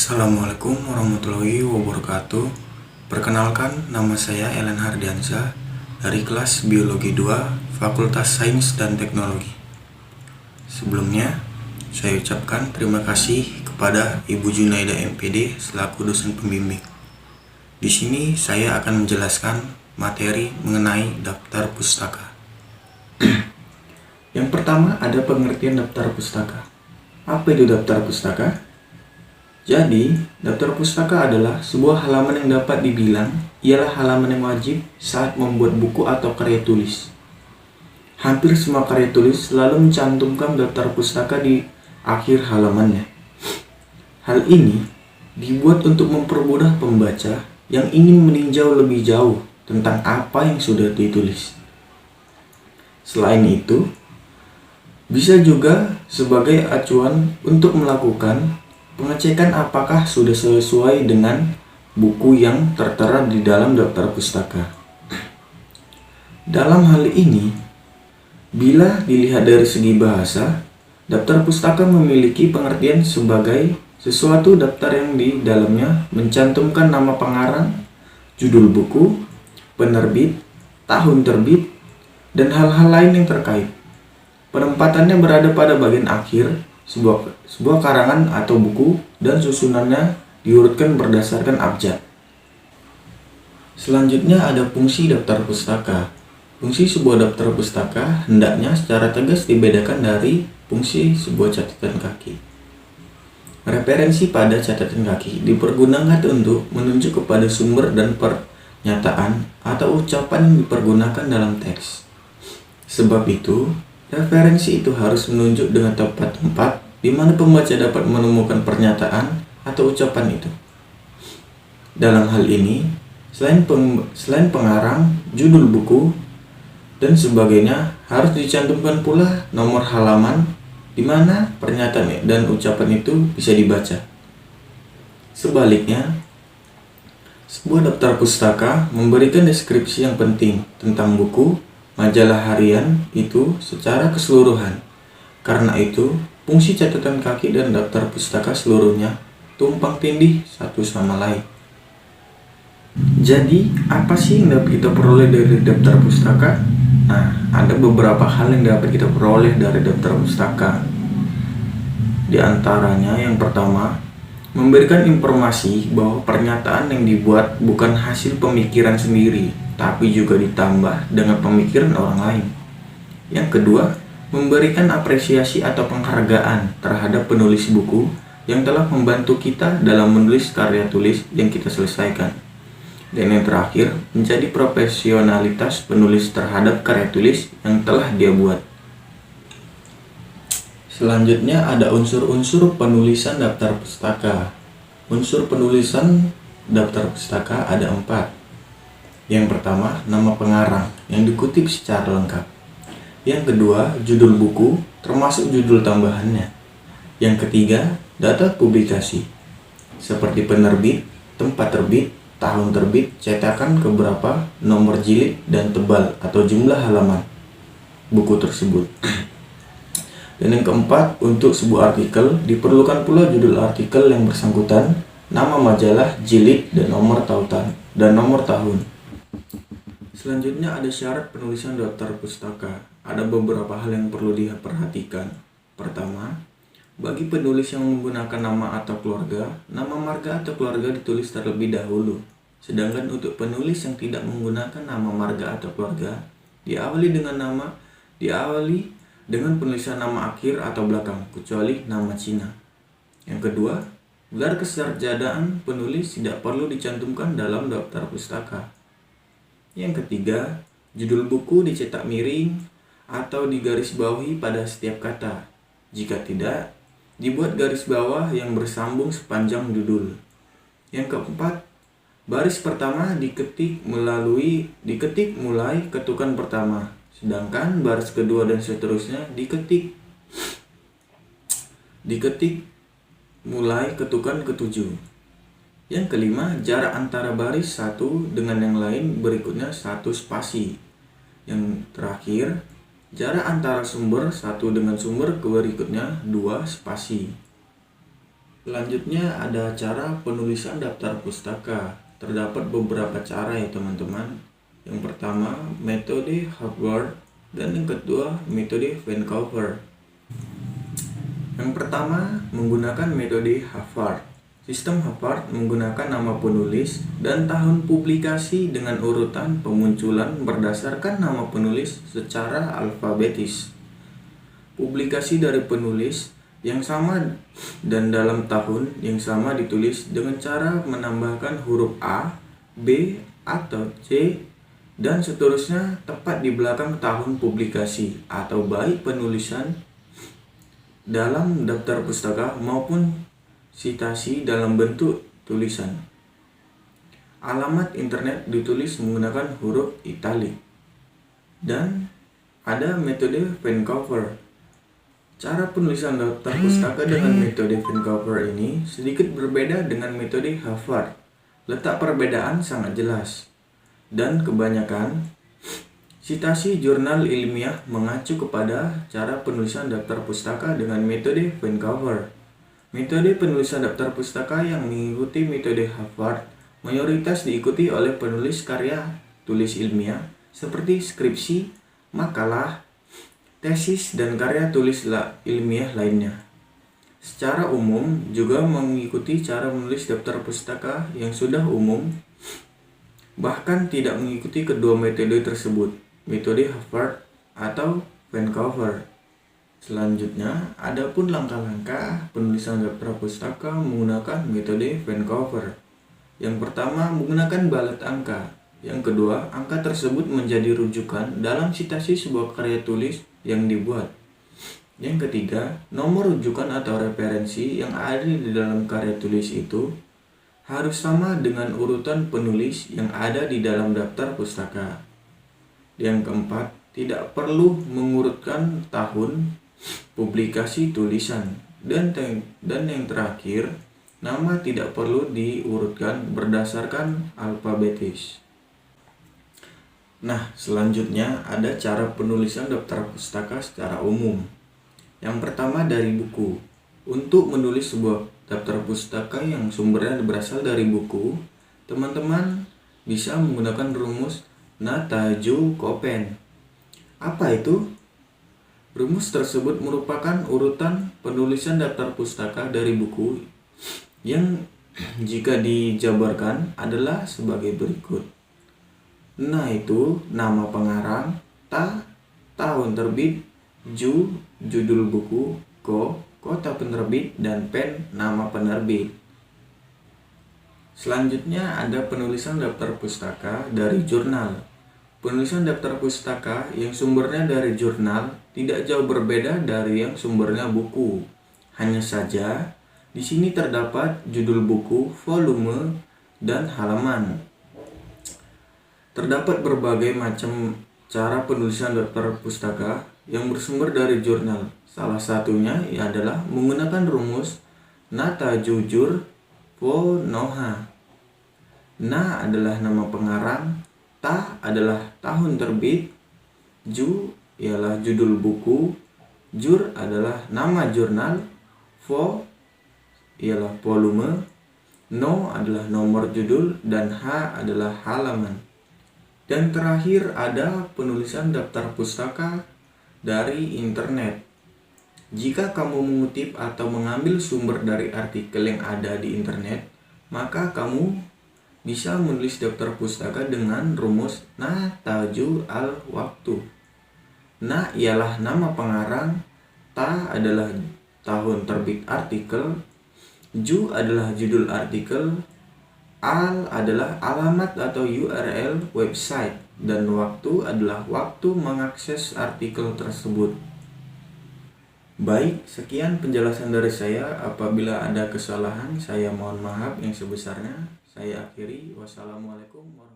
Assalamualaikum warahmatullahi wabarakatuh. Perkenalkan, nama saya Ellen Hardiansyah dari kelas Biologi 2 Fakultas Sains dan Teknologi. Sebelumnya, saya ucapkan terima kasih kepada Ibu Junaida MPD selaku dosen pembimbing. Di sini saya akan menjelaskan materi mengenai daftar pustaka. Yang pertama ada pengertian daftar pustaka. Apa itu daftar pustaka? Jadi, daftar pustaka adalah sebuah halaman yang dapat dibilang ialah halaman yang wajib saat membuat buku atau karya tulis. Hampir semua karya tulis selalu mencantumkan daftar pustaka di akhir halamannya. Hal ini dibuat untuk mempermudah pembaca yang ingin meninjau lebih jauh tentang apa yang sudah ditulis. Selain itu, bisa juga sebagai acuan untuk melakukan pengecekan apakah sudah sesuai dengan buku yang tertera di dalam daftar pustaka. Dalam hal ini, bila dilihat dari segi bahasa, daftar pustaka memiliki pengertian sebagai sesuatu daftar yang di dalamnya mencantumkan nama pengarang, judul buku, penerbit, tahun terbit, dan hal-hal lain yang terkait. Penempatannya berada pada bagian akhir sebuah karangan atau buku dan susunannya diurutkan berdasarkan abjad. Selanjutnya ada fungsi daftar pustaka. Fungsi sebuah daftar pustaka hendaknya secara tegas dibedakan dari fungsi sebuah catatan kaki. Referensi pada catatan kaki dipergunakan untuk menunjuk kepada sumber dan pernyataan atau ucapan yang dipergunakan dalam teks. Sebab itu, referensi itu harus menunjuk dengan tempat-tempat di mana pembaca dapat menemukan pernyataan atau ucapan itu. Dalam hal ini, selain pengarang, judul buku, dan sebagainya, harus dicantumkan pula nomor halaman di mana pernyataan dan ucapan itu bisa dibaca. Sebaliknya, sebuah daftar pustaka memberikan deskripsi yang penting tentang buku, majalah harian itu secara keseluruhan. Karena itu, fungsi catatan kaki dan daftar pustaka seluruhnya tumpang tindih satu sama lain. Jadi, apa sih yang dapat kita peroleh dari daftar pustaka? Nah, ada beberapa hal yang dapat kita peroleh dari daftar pustaka. Di antaranya, yang pertama, memberikan informasi bahwa pernyataan yang dibuat bukan hasil pemikiran sendiri, tapi juga ditambah dengan pemikiran orang lain. Yang kedua, memberikan apresiasi atau penghargaan terhadap penulis buku yang telah membantu kita dalam menulis karya tulis yang kita selesaikan. Dan yang terakhir, menjadi profesionalitas penulis terhadap karya tulis yang telah dia buat. Selanjutnya ada unsur-unsur penulisan daftar pustaka. Unsur penulisan daftar pustaka ada 4. Yang pertama, nama pengarang yang dikutip secara lengkap. Yang kedua, judul buku termasuk judul tambahannya. Yang ketiga, data publikasi seperti penerbit, tempat terbit, tahun terbit, cetakan keberapa, nomor jilid, dan tebal atau jumlah halaman buku tersebut. Dan yang keempat, untuk sebuah artikel diperlukan pula judul artikel yang bersangkutan, nama majalah, jilid, dan nomor tahun. Selanjutnya ada syarat penulisan daftar pustaka. Ada beberapa hal yang perlu diperhatikan. Pertama, bagi penulis yang menggunakan nama atau keluarga, nama marga atau keluarga ditulis terlebih dahulu. Sedangkan untuk penulis yang tidak menggunakan nama marga atau keluarga, diawali dengan penulisan nama akhir atau belakang, kecuali nama Cina. Yang kedua, gelar kesarjadaan penulis tidak perlu dicantumkan dalam daftar pustaka. Yang ketiga, judul buku dicetak miring atau digarisbawahi pada setiap kata. Jika tidak, dibuat garis bawah yang bersambung sepanjang judul. Yang keempat, baris pertama diketik mulai ketukan pertama, sedangkan baris kedua dan seterusnya diketik mulai ketukan ketujuh. Yang kelima, jarak antara baris satu dengan yang lain berikutnya 1 spasi. Yang terakhir, jarak antara sumber satu dengan sumber berikutnya 2 spasi. Selanjutnya ada cara penulisan daftar pustaka. Terdapat beberapa cara ya teman-teman. Yang pertama metode Harvard dan yang kedua metode Vancouver. Yang pertama menggunakan metode Harvard. Sistem Harvard menggunakan nama penulis dan tahun publikasi dengan urutan pemunculan berdasarkan nama penulis secara alfabetis. Publikasi dari penulis yang sama dan dalam tahun yang sama ditulis dengan cara menambahkan huruf A, B, atau C dan seterusnya tepat di belakang tahun publikasi atau baik penulisan dalam daftar pustaka maupun sitasi dalam bentuk tulisan. Alamat internet ditulis menggunakan huruf italik. Dan ada metode Vancouver. Cara penulisan daftar pustaka dengan metode Vancouver ini sedikit berbeda dengan metode Harvard. Letak perbedaan sangat jelas. Dan kebanyakan sitasi jurnal ilmiah mengacu kepada cara penulisan daftar pustaka dengan metode Vancouver. Metode penulisan daftar pustaka yang mengikuti metode Harvard mayoritas diikuti oleh penulis karya tulis ilmiah seperti skripsi, makalah, tesis, dan karya tulis ilmiah lainnya. Secara umum juga mengikuti cara menulis daftar pustaka yang sudah umum, bahkan tidak mengikuti kedua metode tersebut, metode Harvard atau Vancouver. Selanjutnya, ada pun langkah-langkah penulisan daftar pustaka menggunakan metode Vancouver. Yang pertama, menggunakan balet angka. Yang kedua, angka tersebut menjadi rujukan dalam sitasi sebuah karya tulis yang dibuat. Yang ketiga, nomor rujukan atau referensi yang ada di dalam karya tulis itu harus sama dengan urutan penulis yang ada di dalam daftar pustaka. Yang keempat, tidak perlu mengurutkan tahun publikasi tulisan. Dan yang terakhir, nama tidak perlu diurutkan berdasarkan alfabetis. Nah, selanjutnya ada cara penulisan daftar pustaka secara umum. Yang pertama dari buku. Untuk menulis sebuah daftar pustaka yang sumbernya berasal dari buku, teman-teman bisa menggunakan rumus Natajou-Copen. Apa itu? Rumus tersebut merupakan urutan penulisan daftar pustaka dari buku yang jika dijabarkan adalah sebagai berikut. Nah itu nama pengarang, tahun terbit, judul buku, kota penerbit, dan pen nama penerbit. Selanjutnya ada penulisan daftar pustaka dari jurnal. Penulisan daftar pustaka yang sumbernya dari jurnal tidak jauh berbeda dari yang sumbernya buku. Hanya saja di sini terdapat judul buku, volume, dan halaman. Terdapat berbagai macam cara penulisan daftar pustaka yang bersumber dari jurnal. Salah satunya adalah menggunakan rumus Natajou-Vonoha. Na adalah nama pengarang, ta adalah tahun terbit, ju ialah judul buku, jur adalah nama jurnal, vo ialah volume, no adalah nomor judul, dan h adalah halaman. Dan terakhir ada penulisan daftar pustaka dari internet. Jika kamu mengutip atau mengambil sumber dari artikel yang ada di internet, maka kamu bisa menulis daftar pustaka dengan rumus Natajou al-Waktu. Na ialah nama pengarang, ta adalah tahun terbit artikel, ju adalah judul artikel, al adalah alamat atau URL website, dan waktu adalah waktu mengakses artikel tersebut. Baik, sekian penjelasan dari saya. Apabila ada kesalahan, saya mohon maaf yang sebesarnya. Saya akhiri. Wassalamualaikum warahmatullahi wabarakatuh.